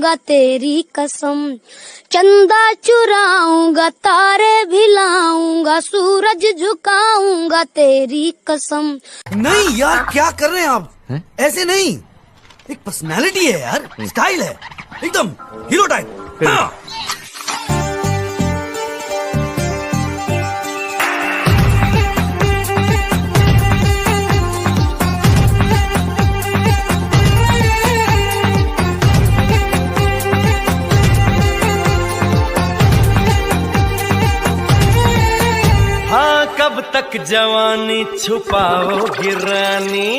खाऊंगा तेरी कसम, चंदा चुराऊंगा तारे भिलाऊंगा, सूरज झुकाऊंगा तेरी कसम। नहीं यार, क्या कर रहे हैं आप? ऐसे नहीं, एक पर्सनालिटी है यार, स्टाइल है, एकदम हीरो टाइप। हाँ। हाँ, कब तक जवानी छुपाओगी रानी,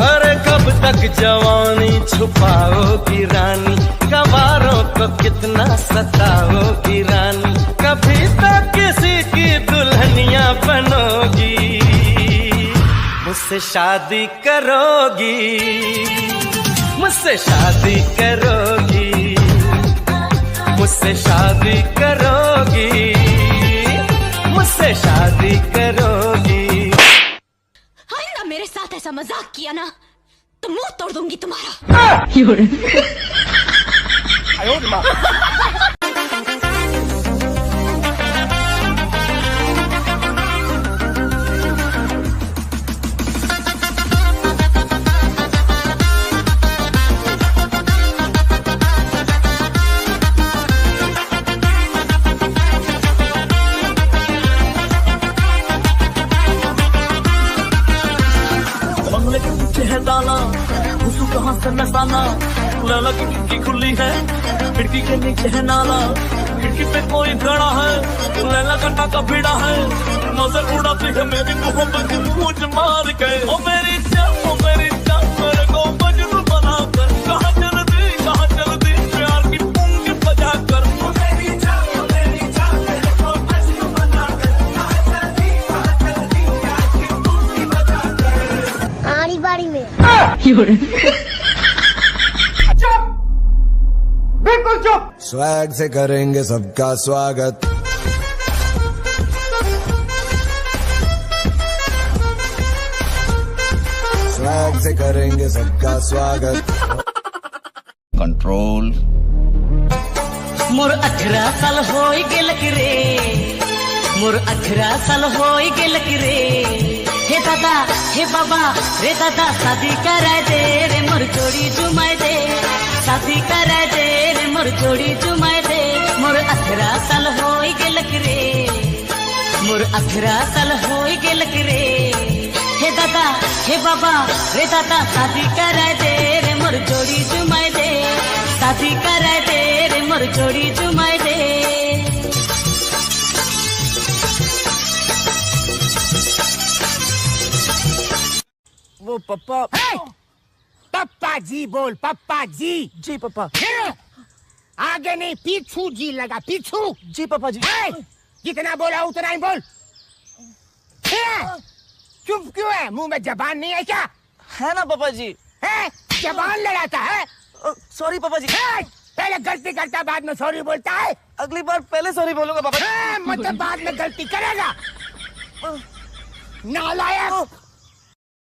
अरे कब तक जवानी छुपाओगी रानी, गवारों को कितना सताओगी रानी, कभी तो किसी की दुल्हनिया बनोगी, मुझसे शादी करोगी, मुझसे शादी करोगी, मुझसे शादी करोगी, मुझसे शादी करोगी। आइंदा मेरे साथ ऐसा मजाक किया ना तो मुंह तोड़ दूंगी तुम्हारा। डाला घुसू कहाँ से नसाना, लैला की खिड़की खुली है, खिड़की के नीचे है नाला, खिड़की पे कोई खड़ा है, लैला का टाका भिड़ा है, नजर उड़ाती है मेरी मोहब्बत मुझ मार के। ओ मेरी जान, ओ मेरी जान, मेरे को मजनू बना कर, कहाँ चल दी प्यार की पुंगी बजा कर। ओ मेरी जान, ओ मेरी जान, मेरे को मजनू बना कर, कहाँ चल दी प्यार की पुंगी बजा कर। आड़ी बाड़ी में चुप, बिल्कुल चुप। स्वैग से करेंगे सबका स्वागत, स्वैग से करेंगे सबका स्वागत। कंट्रोल। मोर 18 साल होई गेलक रे, मोर 18 साल होई गेलक रे, हे दादा हे बाबा रे दादा, शादी कराए दे रे मोर जोड़ी जुमाए दे, शादी कराए दे रे मोर जोड़ी जुमाए दे। मोर 18 साल होई गेलक रे, मोर 18 साल होई गेलक रे, हे दादा हे बाबा रे दादा, शादी कराए दे रे मोर जोड़ी जुमाए दे, शादी कराए दे रे मोर जोड़ी जुमाए दे। वो पप्पा। पप्पा जी बोल, पप्पा जी। जी पापा। आगे नहीं, पीछू जी लगा, पीछू। जी पापा जी। जितना बोला उतना ही बोल। चुप क्यों है? मुंह में जबान नहीं है क्या? है ना पापा जी। है? जबान लड़ाता है? सॉरी पापा जी। पहले गलती करता बाद में सॉरी बोलता है। अगली बार पहले सॉरी बोलूंगा पापा जी। मतलब बाद में गलती करेगा नालायक।